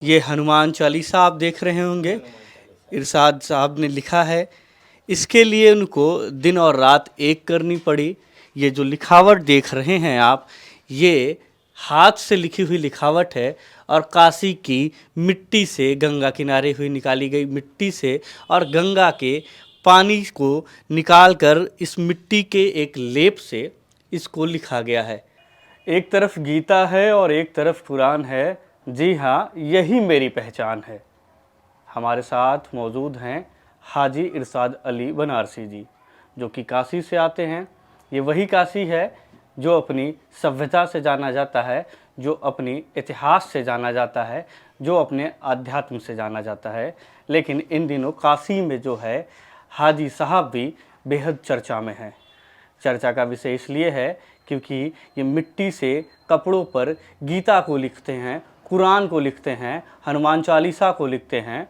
ये हनुमान चालीसा आप देख रहे होंगे, इरशाद साहब ने लिखा है। इसके लिए उनको दिन और रात एक करनी पड़ी। ये जो लिखावट देख रहे हैं आप, ये हाथ से लिखी हुई लिखावट है और काशी की मिट्टी से, गंगा किनारे हुई निकाली गई मिट्टी से और गंगा के पानी को निकालकर इस मिट्टी के एक लेप से इसको लिखा गया है। एक तरफ गीता है और एक तरफ कुरान है। जी हाँ, यही मेरी पहचान है। हमारे साथ मौजूद हैं हाजी इरशाद अली बनारसी जी, जो कि काशी से आते हैं। ये वही काशी है जो अपनी सभ्यता से जाना जाता है, जो अपनी इतिहास से जाना जाता है, जो अपने आध्यात्म से जाना जाता है। लेकिन इन दिनों काशी में जो है, हाजी साहब भी बेहद चर्चा में हैं। चर्चा का विषय इसलिए है क्योंकि ये मिट्टी से कपड़ों पर गीता को लिखते हैं, कुरान को लिखते हैं, हनुमान चालीसा को लिखते हैं।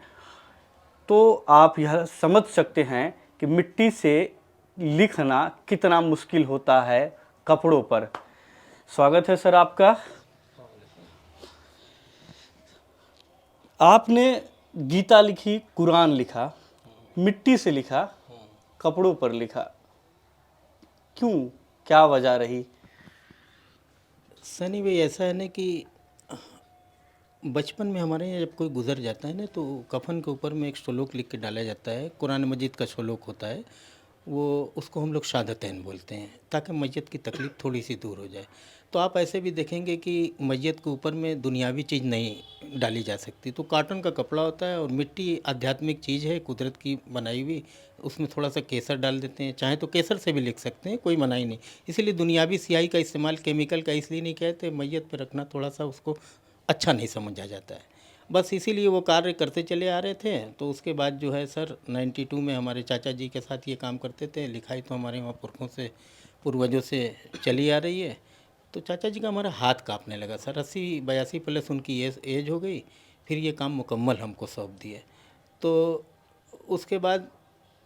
तो आप यह समझ सकते हैं कि मिट्टी से लिखना कितना मुश्किल होता है कपड़ों पर। स्वागत है सर आपका। आपने गीता लिखी, कुरान लिखा, मिट्टी से लिखा, कपड़ों पर लिखा, क्यों, क्या वजह रही? सनी भाई, ऐसा है ना कि बचपन में हमारे यहाँ जब कोई गुजर जाता है ना, तो कफन के ऊपर में एक श्लोक लिख के डाला जाता है। कुरान मजीद का श्लोक होता है वो, उसको हम लोग शहादतैन बोलते हैं, ताकि मैयत की तकलीफ़ थोड़ी सी दूर हो जाए। तो आप ऐसे भी देखेंगे कि मैयत के ऊपर में दुनियावी चीज़ नहीं डाली जा सकती। तो कॉटन का कपड़ा होता है और मिट्टी आध्यात्मिक चीज़ है, कुदरत की बनाई हुई। उसमें थोड़ा सा केसर डाल देते हैं, चाहे तो केसर से भी लिख सकते हैं, कोई मनाही नहीं। इसीलिए दुनियावी स्याही का इस्तेमाल, केमिकल का इसलिए नहीं कहते, मैयत पर रखना थोड़ा सा उसको अच्छा नहीं समझा जाता है। बस इसीलिए वो कार्य करते चले आ रहे थे। तो उसके बाद जो है सर 92 में हमारे चाचा जी के साथ ये काम करते थे। लिखाई तो हमारे वहाँ पुरखों से, पूर्वजों से चली आ रही है। तो चाचा जी का हमारा हाथ कांपने लगा सर। 80-82 प्लस उनकी एज हो गई। फिर ये काम मुकम्मल हमको सौंप दिए। तो उसके बाद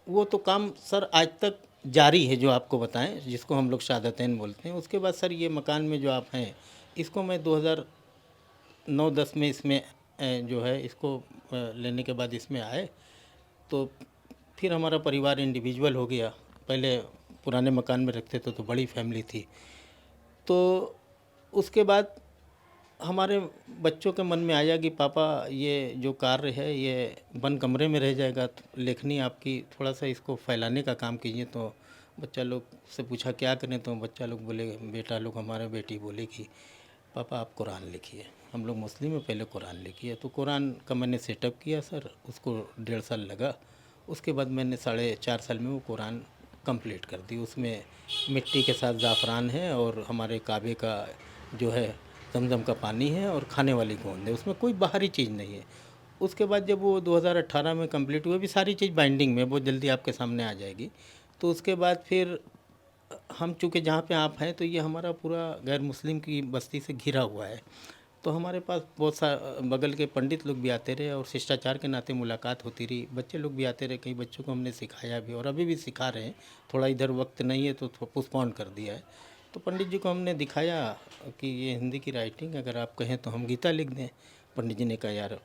वो तो काम सर आज तक जारी है, जो आपको बताएं, जिसको हम लोग शहादतैन बोलते हैं। उसके बाद सर ये मकान में जो आप हैं, इसको मैं 2009-10 में इसमें जो है इसको लेने के बाद इसमें आए। तो फिर हमारा परिवार इंडिविजुअल हो गया। पहले पुराने मकान में रखते थे तो बड़ी फैमिली थी। तो उसके बाद हमारे बच्चों के मन में आया कि पापा ये जो कार्य है ये बंद कमरे में रह जाएगा, तो लेखनी आपकी थोड़ा सा इसको फैलाने का काम कीजिए। तो बच्चा लोग से पूछा क्या करें, तो बच्चा लोग बोले, बेटा लोग, हमारे बेटी बोले कि पापा आप कुरान लिखिए। हम लोग मुस्लिम में, पहले कुरान लिखिए। तो कुरान का मैंने सेटअप किया सर, उसको 1.5 साल लगा। उसके बाद मैंने 4.5 साल में वो कुरान कंप्लीट कर दी। उसमें मिट्टी के साथ ज़ाफ़रान है और हमारे काबे का जो है जमजम का पानी है और खाने वाली गोंद है, उसमें कोई बाहरी चीज़ नहीं है। उसके बाद जब वो 2018 में कंप्लीट हुआ, भी सारी चीज़ बाइंडिंग में बहुत जल्दी आपके सामने आ जाएगी। तो उसके बाद फिर हम चूँकि जहाँ पे आप हैं, तो ये हमारा पूरा गैर मुस्लिम की बस्ती से घिरा हुआ है। तो हमारे पास बहुत सा बगल के पंडित लोग भी आते रहे और शिष्टाचार के नाते मुलाकात होती रही। बच्चे लोग भी आते रहे, कई बच्चों को हमने सिखाया भी और अभी भी सिखा रहे हैं। थोड़ा इधर वक्त नहीं है तो पोस्टपोन कर दिया है। तो पंडित जी को हमने दिखाया कि ये हिंदी की राइटिंग, अगर आप कहें तो हम गीता लिख दें। पंडित जी ने कहा यार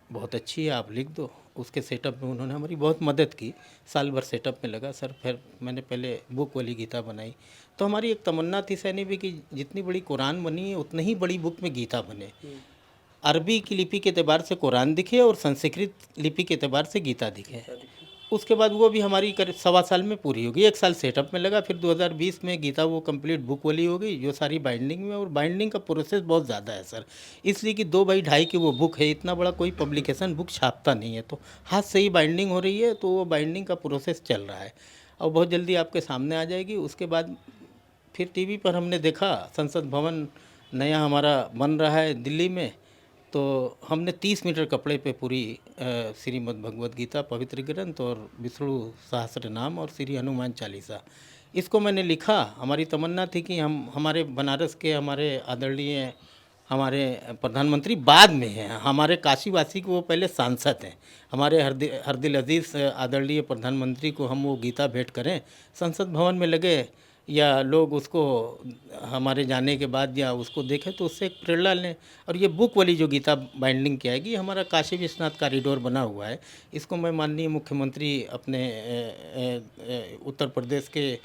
बहुत अच्छी है, आप लिख दो। उसके सेटअप में उन्होंने हमारी बहुत मदद की। साल भर सेटअप में लगा सर। फिर मैंने पहले बुक वाली गीता बनाई। तो हमारी एक तमन्ना थी सैनी भी कि जितनी बड़ी कुरान बनी है उतनी ही बड़ी बुक में गीता बने। अरबी की लिपि के अतबार से कुरान दिखे और संस्कृत लिपि के अतबार से गीता दिखे। उसके बाद वो भी हमारी करीब 1.25 साल में पूरी होगी। 1 साल सेटअप में लगा, फिर 2020 में गीता वो कंप्लीट बुक वाली हो गई, जो सारी बाइंडिंग में। और बाइंडिंग का प्रोसेस बहुत ज़्यादा है सर, इसलिए कि 2x2.5 की वो बुक है। इतना बड़ा कोई पब्लिकेशन बुक छापता नहीं है। तो हाथ से ही बाइंडिंग हो रही है, तो वो बाइंडिंग का प्रोसेस चल रहा है और बहुत जल्दी आपके सामने आ जाएगी। उसके बाद फिर टीवी पर हमने देखा संसद भवन नया हमारा बन रहा है दिल्ली में। तो हमने 30 मीटर कपड़े पे पूरी श्रीमद् भगवद गीता, पवित्र ग्रंथ और विष्णु सहस्त्र नाम और श्री हनुमान चालीसा, इसको मैंने लिखा। हमारी तमन्ना थी कि हम, हमारे बनारस के हमारे आदरणीय हमारे प्रधानमंत्री बाद में हैं, हमारे काशीवासी को वो पहले सांसद हैं। हमारे हरदिल अजीज़ आदरणीय प्रधानमंत्री को हम वो गीता भेंट करें। संसद भवन में लगे या लोग उसको हमारे जाने के बाद या उसको देखें तो उससे एक प्रेरणा लें। और ये बुक वाली जो गीता बाइंडिंग किया है कि हमारा काशी विश्वनाथ कॉरिडोर बना हुआ है, इसको मैं माननीय मुख्यमंत्री अपने उत्तर प्रदेश के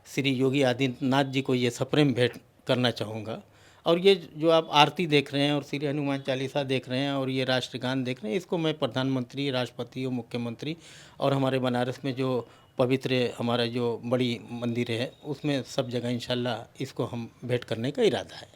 श्री योगी आदित्यनाथ जी को ये सप्रेम भेंट करना चाहूँगा। और ये जो आप आरती देख रहे हैं और श्री हनुमान चालीसा देख रहे हैं और ये राष्ट्रगान देख रहे हैं, इसको मैं प्रधानमंत्री, राष्ट्रपति और मुख्यमंत्री और हमारे बनारस में जो पवित्र हमारा जो बड़ी मंदिर है उसमें सब जगह इंशाल्लाह इसको हम भेंट करने का इरादा है।